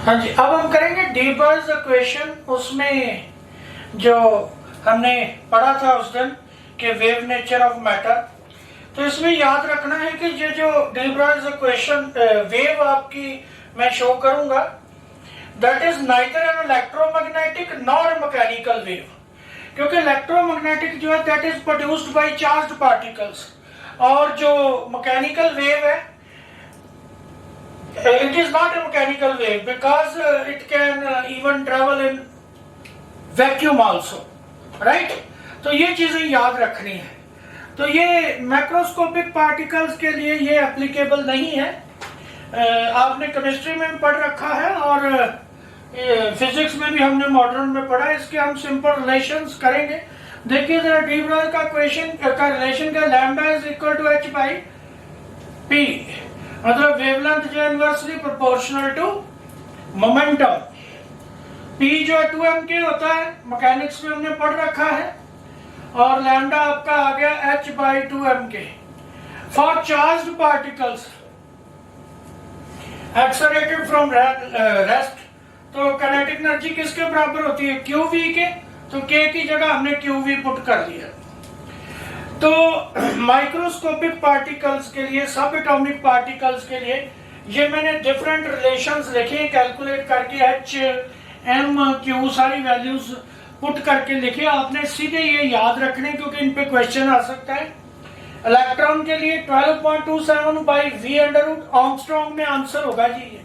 हाँ जी, अब हम करेंगे डी ब्रॉग्ली's इक्वेशन। उसमें जो हमने पढ़ा था उस दिन कि वेव नेचर ऑफ मैटर, तो इसमें याद रखना है कि ये जो डी ब्रॉग्ली's इक्वेशन वेव आपकी मैं शो करूंगा, that is neither an electromagnetic nor mechanical wave, क्योंकि इलेक्ट्रोमैग्नेटिक जो है that is produced by charged particles, और जो मैकेनिकल वेव है it is not a mechanical wave because it can even travel in vacuum also, right? तो ये चीजें याद रखनी है। तो ये मैक्रोस्कोपिक पार्टिकल्स के लिए ये एप्लीकेबल नहीं है। आपने केमिस्ट्री में पढ़ रखा है और फिजिक्स में भी हमने मॉडर्न में पढ़ा है। इसके हम सिंपल रिलेशंस करेंगे। देखिए जरा डी ब्रॉग्ली का क्वेश्चन का रिलेशन का lambda is equal to h by p, मतलब वेवलेंथ जो inversely proportional to momentum. p जो है 2m होता है, मैकेनिक्स में हमने पढ़ रखा है, और लैम्डा आपका आ गया h by 2m। For charged particles accelerated from rest, तो काइनेटिक एनर्जी किसके बराबर होती है? qv के, तो k की जगह हमने qv पुट कर दिया। तो माइक्रोस्कोपिक पार्टिकल्स के लिए, सब एटॉमिक पार्टिकल्स के लिए ये मैंने डिफरेंट रिलेशंस लिखे, कैलकुलेट करके h m q सारी वैल्यूज पुट करके लिखे। आपने सीधे ये याद रखने क्योंकि इन पे क्वेश्चन आ सकता है। इलेक्ट्रॉन के लिए 12.27 by v under root angstrom में आंसर होगा जी ये।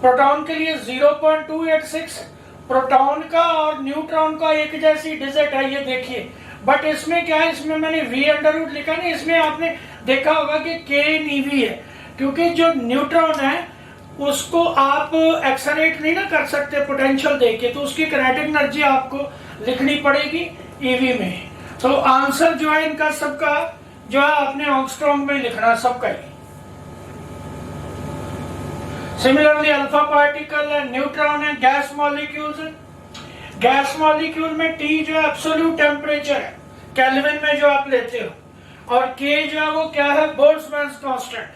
प्रोटॉन के लिए 0.286, प्रोटॉन का और न्यूट्रॉन का एक जैसी डिजिट है, ये देखिए। बट इसमें क्या है, इसमें मैंने v अंडर रूट लिखा नहीं, इसमें आपने देखा होगा कि k नीवी है, क्योंकि जो न्यूट्रॉन है उसको आप एक्सेलरेट नहीं ना कर सकते पोटेंशियल देके, तो उसकी काइनेटिक एनर्जी आपको लिखनी पड़ेगी ev में। तो आंसर जो है इनका सबका जो है आपने एंगस्ट्रॉम में लिखना सबका ही। सिमिलरली अल्फा पार्टिकल है, न्यूट्रॉन है, गैस मॉलिक्यूल्स है। गैस मॉलिक्यूल में T जो है एब्सोल्यूट टेम्परेचर है, केल्विन में जो आप लेते हो, और K जो है वो क्या है? बोल्ट्जमैन्स कांस्टेंट।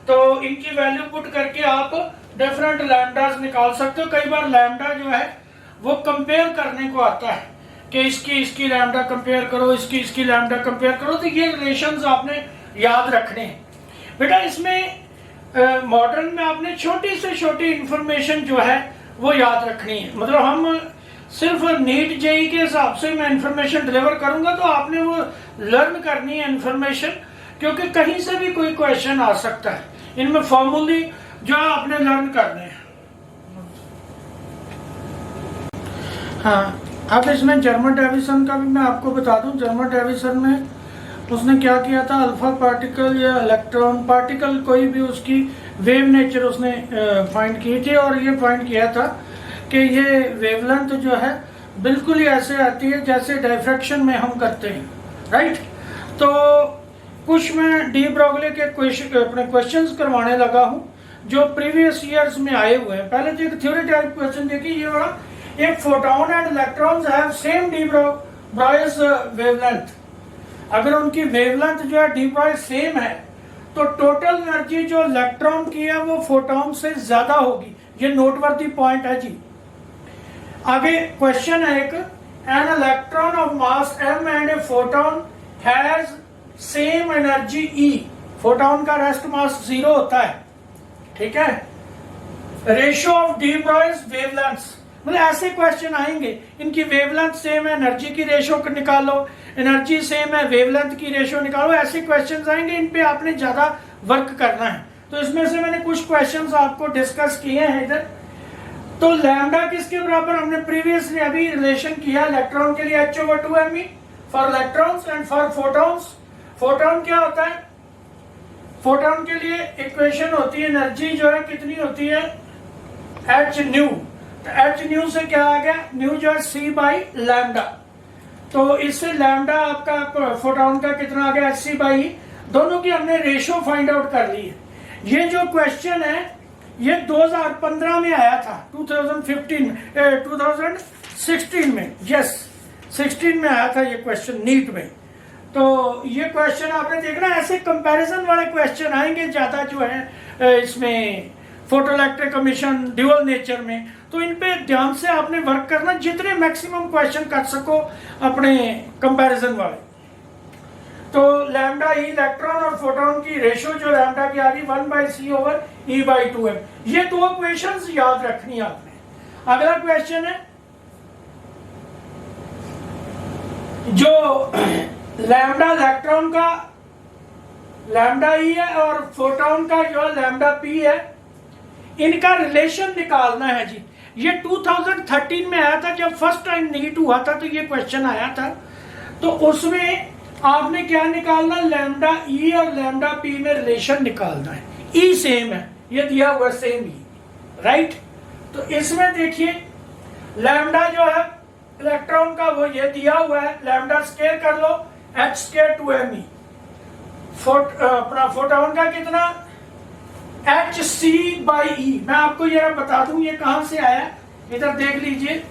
तो इनकी वैल्यू पुट करके आप डिफरेंट लैम्डास निकाल सकते हो। कई बार लैम्डा जो है वो कंपेयर करने को आता है कि इसकी लैम्डा कंपेयर करो, इसकी लैम्डा कंपेयर करो। तो ये रिलेशंस आपने याद रखने हैं बेटा। इसमें मॉडर्न में आपने छोटी से छोटी इंफॉर्मेशन जो है वो याद रखनी है। मतलब हम सिर्फ नीट जेई के हिसाब से मैं इंफॉर्मेशन डिलीवर करूंगा, तो आपने वो लर्न करनी है इंफॉर्मेशन, क्योंकि कहीं से भी कोई क्वेश्चन आ सकता है। इनमें फॉर्मूली जो आपने लर्न करने हैं। हाँ, अब इसमें जर्मन डेविसन का भी मैं आपको बता दूं। जर्मन डेविसन में उसने क्या किया था, अल्फा पार्टिकल या इलेक्ट्रॉन पार्टिकल कोई भी उसकी वेव नेचर उसने फाइंड की थी, और ये फाइंड किया था कि ये वेवलेंथ जो है बिल्कुल ही ऐसे आती है जैसे डायफ्रैक्शन में हम करते हैं, राइट। तो कुछ मैं डी ब्रॉग्ली के अपने क्वेश्चंस करवाने लगा हूं जो प्रीवियस ईयर्स में आए हुए हैं। पहले तो एक थ्योरी टाइप क्वेश्चन देखिए, ये वाला, एक photon and electrons have same de Broglie's wavelength. अगर उनकी वेवलेंथ जो है डी ब्रॉग्ली सेम है, तो टोटल एनर्जी जो इलेक्ट्रॉन की है वो फोटोन से ज्यादा होगी। ये नोटवर्दी पॉइंट है जी। आगे क्वेश्चन है एक, an electron of mass m and a photon has same energy E। Photon का रेस्ट मास 0 होता है, ठीक है। रेशियो ऑफ डी ब्रॉग्ली's वेवलेंथ्स, मतलब ऐसे क्वेश्चन आएंगे, इनकी वेवलेंथ सेम है, एनर्जी की रेशियो निकालो, एनर्जी सेम है, वेवलेंथ की रेशियो निकालो। ऐसे क्वेश्चंस आएंगे, इन पे आपने ज्यादा वर्क करना है। तो इसमें से मैंने कुछ क्वेश्चंस आपको डिस्कस किए हैं इधर। तो लैम्डा किसके बराबर, हमने प्रीवियसली अभी रिलेशन किया, इलेक्ट्रॉन के लिए h/2me for electrons and for photons. Photon क्या होता है? फोटोन के लिए इक्वेशन होती है, एनर्जी जो है कितनी होती है? h new. तो h न्यू से क्या आ गया? न्यू जो है c बाई लैम्डा। तो इससे लैम्डा आपका फोटोन का कितना आ गया? hc by. दोनों की हमने रेशियो फाइंड आउट कर ली है। ये जो क्वेश्चन है ये 2015 में आया था, 2016 में, यस 16 में आया था ये क्वेश्चन नीट में। तो ये क्वेश्चन आपने देखना, ऐसे कंपैरिजन वाले क्वेश्चन आएंगे ज्यादा जो है इसमें फोटोइलेक्ट्रिक एमिशन, ड्यूअल नेचर में। तो इन पे ध्यान से आपने वर्क करना, जितने मैक्सिमम क्वेश्चन कर सको अपने कंपैरिजन वाले। तो लैम्डा ई इलेक्ट्रॉन और फोटोन की रेशियो जो लैम्डा की आ रही 1/c/e/2m, ये दो इक्वेशंस याद रखनी है आपने। अगला क्वेश्चन है जो लैम्डा इलेक्ट्रॉन का लैम्डा ई है और फोटोन का जो लैम्डा पी है, इनका रिलेशन निकालना है जी। ये 2013 में आया था, जब फर्स्ट टाइम नीट हुआ था तो ये क्वेश्चन आया था। तो उसमें आपने क्या निकालना, लैम्डा ई और लैम्डा पी में रिलेशन निकालना है। ई सेम है, ये दिया हुआ सेम ई, राइट। तो इसमें देखिए लैम्डा जो है इलेक्ट्रॉन का वो ये दिया हुआ है, लैम्डा स्क्वायर कर लो h² 2me। अपना फोटोन का कितना, hc/e। मैं आपको ये बता दूं ये कहां से आया, इधर देख लीजिए।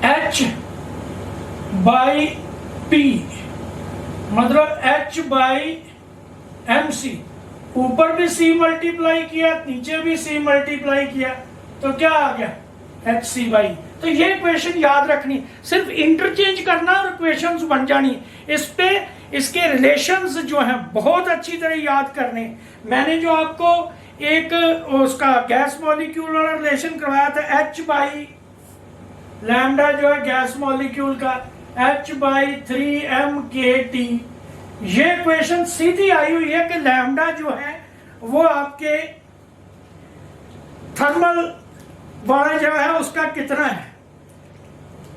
h/p मतलब h/mc, ऊपर भी c मल्टीप्लाई किया, नीचे भी c मल्टीप्लाई किया, तो क्या आ गया hc/e। तो ये इक्वेशन याद रखनी, सिर्फ इंटरचेंज करना और इक्वेशंस बन जानी। इस पे इसके रिलेशंस जो हैं बहुत अच्छी तरह याद करने। मैंने जो आपको एक उसका गैस मॉलिक्यूल वाला रिलेशन करवाया था, h/ लैम्डा जो है गैस मॉलिक्यूल का h/3mkT, ये इक्वेशन सीधी आई हुई है कि लैम्डा जो है वो आपके थर्मल वाला जो है उसका कितना है।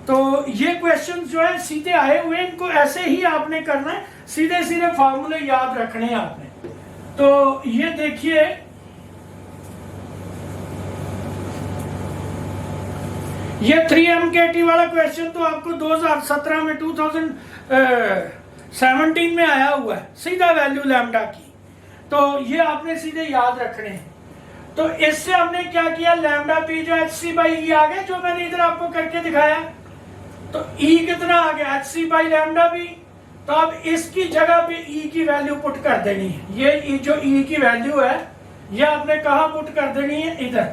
तो ये क्वेश्चन जो है सीधे आए हुए, इनको ऐसे ही आपने करना है, सीधे सीधे फार्मूले याद रखने हैं आपने। तो ये देखिए ये 3mkT वाला क्वेश्चन तो आपको 2017 में 2017 में आया हुआ है, सीधा वैल्यू लैम्डा की। तो ये आपने सीधे याद रखने हैं। तो इससे हमने क्या किया, लैम्डा पी जो hc/e आ गया, जो मैंने इधर आपको करके दिखाया। तो e कितना आ गया, hc/लैम्डा पी। तो अब इसकी जगह पे e की वैल्यू पुट कर देनी है। ये जो e की वैल्यू है ये आपने कहाँ पुट कर देनी है, इधर।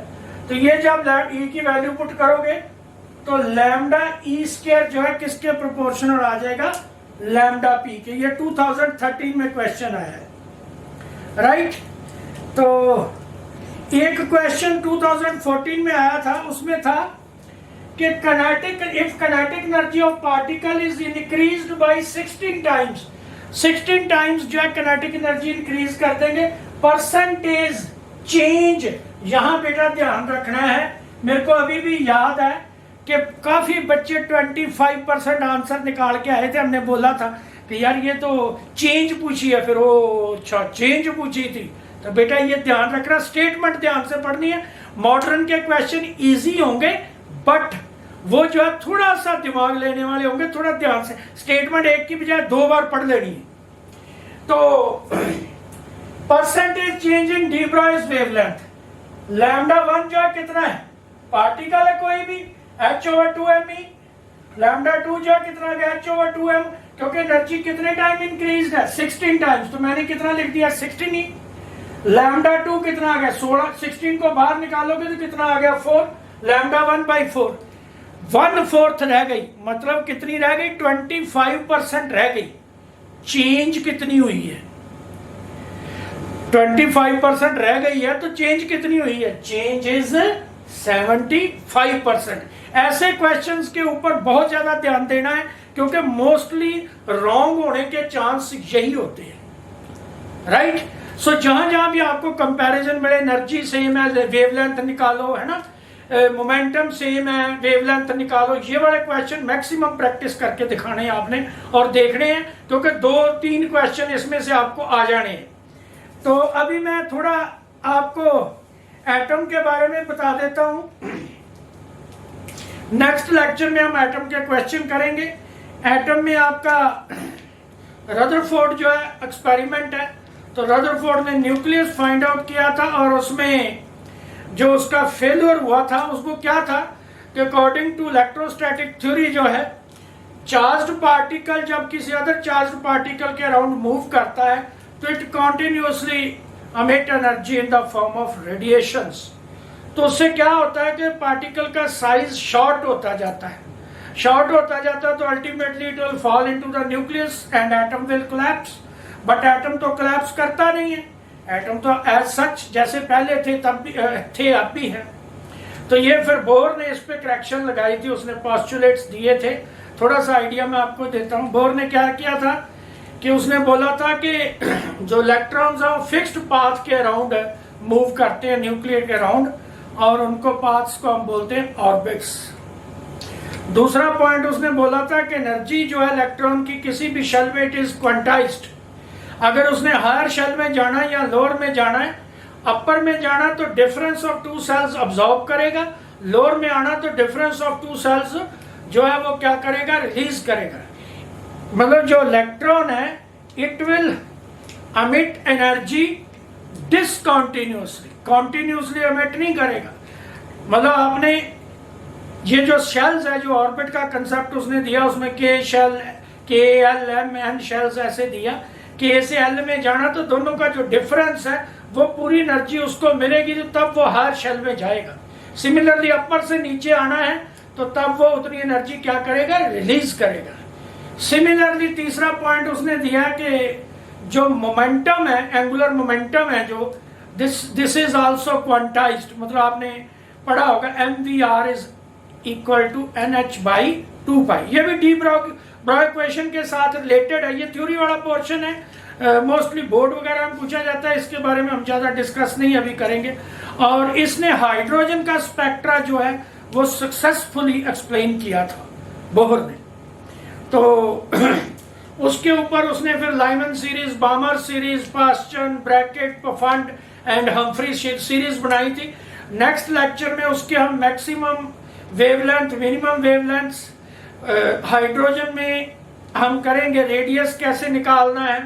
तो ये जब e की वैल्यू पुट करोगे तो लैम्डा e² जो है किसके प्रोपोर्शनल आ जाएगा, लैम्डा पी के। ये 2013 में क्वेश्चन आया है, राइट। तो एक क्वेश्चन 2014 में आया था, उसमें था कि if kinetic energy of particle is increased by 16 times जो है काइनेटिक एनर्जी इंक्रीज कर देंगे, परसेंटेज चेंज। यहां बेटा ध्यान रखना है, मेरे को अभी भी याद है कि काफी बच्चे 25% आंसर निकाल के आए थे। हमने बोला था कि यार ये तो चेंज पूछी है, फिर वो अच्छा चेंज पूछी थी। तो बेटा ये ध्यान रखना, स्टेटमेंट ध्यान से पढ़नी है। मॉडर्न के क्वेश्चन इजी होंगे, बट वो जो है थोड़ा सा दिमाग लेने वाले होंगे, थोड़ा ध्यान से। स्टेटमेंट एक की बजाय 2 बार पढ़ लेनी है। तो percentage change in de Broglie's wavelength, λ1 जो है कितना है, पार्टिकल है कोई भी, h/2me। λ2 जो है कितना गया, h/2m, क्योंकि एनर्जी कितने टाइम इंक्रीज है, 16 टाइम्स। तो मैंने कितना लिख दिया, 16 ही। λ2 कितना आ गया, 16। 16 को बाहर निकालोगे तो कितना आ गया, 4। λ1/4, 1/4 रह गई, मतलब कितनी रह गई, 25% रह गई। चेंज कितनी हुई है, 25% रह गई है, तो चेंज कितनी हुई है, चेंज इज 75%। ऐसे क्वेश्चंस के ऊपर बहुत ज्यादा ध्यान देना है, क्योंकि मोस्टली रॉन्ग होने के चांस यही होते हैं, राइट। सो जहां जहां भी आपको कंपैरिजन मिले, एनर्जी सेम है, वेवलेंथ निकालो, है ना, मोमेंटम सेम है, वेवलेंथ निकालो, ये वाले क्वेश्चन मैक्सिमम प्रैक्टिस करके दिखाने हैं आपने और देखने हैं, क्योंकि 2-3 क्वेश्चन इसमें से आपको आ जाने हैं। तो अभी मैं थोड़ा आपको एटम के बारे में बता देता हूं। नेक्स्ट लेक्चर में हम एटम के क्वेश्चन करेंगे। एटम में आपका रदरफोर्ड जो है एक्सपेरिमेंट है। तो रदरफोर्ड ने न्यूक्लियस फाइंड आउट किया था, और उसमें जो उसका फेलियर हुआ था उसको क्या था कि अकॉर्डिंग टू इलेक्ट्रोस्टैटिक थ्योरी जो है चार्ज्ड पार्टिकल जब किसी अदर चार्ज्ड पार्टिकल के अराउंड मूव करता है तो it continuously emit energy in the form of radiations. तो उससे क्या होता है कि पार्टिकल का साइज शॉर्ट होता जाता है, शॉर्ट होता जाता है, तो ultimately it will fall into the nucleus and atom will collapse. But atom तो कोलैप्स करता नहीं है, एटम तो एज सच जैसे पहले थे तब भी थे अब भी है। तो ये फिर बोर ने इस पे करेक्शन लगाई थी, उसने पोस्टुलेट्स दिए थे। थोड़ा सा आइडिया मैं आपको देता हूँ। बोर ने क्या किया था कि उसने बोला था कि जो इलेक्ट्रॉन्स हैं वो फिक्स्ड पाथ के अराउंड मूव करते हैं न्यूक्लियर के अराउंड, और उनको पाथ्स को हम बोलते हैं ऑर्बिट्स। दूसरा पॉइंट उसने बोला था कि एनर्जी जो है इलेक्ट्रॉन की किसी भी शेल में इट इज क्वांटाइज्ड। अगर उसने हायर शेल में जाना है या लोअर में जाना है, अपर में जाना तो difference of two cells absorb करेगा, लोअर में आना तो डिफरेंस ऑफ टू सेल्स जो है वो क्या करेगा, रिलीज करेगा। मतलब जो इलेक्ट्रॉन है it will emit energy discontinuously, continuously emit नहीं करेगा। मतलब आपने ये जो शेल्स है, जो ऑर्बिट का कंसेप्ट उसने दिया, उसमें के शेल, के एल एम एन शेल्स ऐसे दिया कि ए से एल में जाना तो दोनों का जो डिफरेंस है वो पूरी एनर्जी उसको मिलेगी, तो तब वो हायर शेल में जाएगा। सिमिलरली अपर से नीचे आना है तो तब वो उतनी एनर्जी क्या करेगा, रिलीज करेगा। सिमिलरली तीसरा पॉइंट उसने दिया कि जो मोमेंटम है, एंगुलर मोमेंटम है, जो दिस इज आल्सो क्वांटाइज्ड। मतलब आपने पढ़ा होगा mvr is equal to nh/2π। ये भी डी ब्रॉग इक्वेशन के साथ रिलेटेड है। ये थ्योरी वाला पोर्शन है, मोस्टली बोर्ड वगैरह में पूछा जाता है, इसके बारे में हम ज़्यादा डिस्कस नहीं अभी करेंगे। और इसने हाइड्रोजन का स्पेक्ट्रा जो है वो सक्सेसफुली एक्सप्लेन किया था बोहर ने। तो उसके ऊपर उसने फिर Lyman series, Balmer series, Paschen, Brackett, Pfund and Humphrey series बनाई थी। नेक्स्ट लेक्चर में उसके हम maximum wavelength, minimum wavelength, hydrogen में हम करेंगे रेडियस कैसे निकालना है,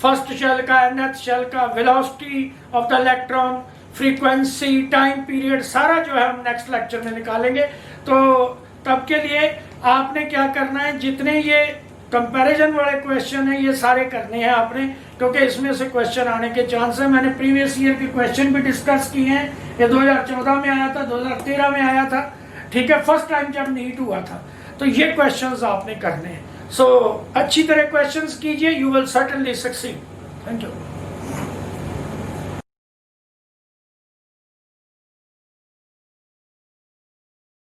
फर्स्ट शेल का, nth शेल का, velocity of the electron, frequency, time period, सारा जो है हम नेक्स्ट लेक्चर में निकालेंगे। तो तब के लिए आपने क्या करना है, जितने ये कंपैरिजन वाले क्वेश्चन हैं ये सारे करने हैं आपने, क्योंकि इसमें से क्वेश्चन आने के चांस है। मैंने प्रीवियस ईयर के क्वेश्चन भी डिस्कस किए हैं। ये 2014 में आया था, 2013 में आया था, ठीक है, फर्स्ट टाइम जब नीट हुआ था। तो ये क्वेश्चंस आपने करने हैं। सो अच्छी तरह क्वेश्चंस कीजिए, you will certainly succeed. Thank you.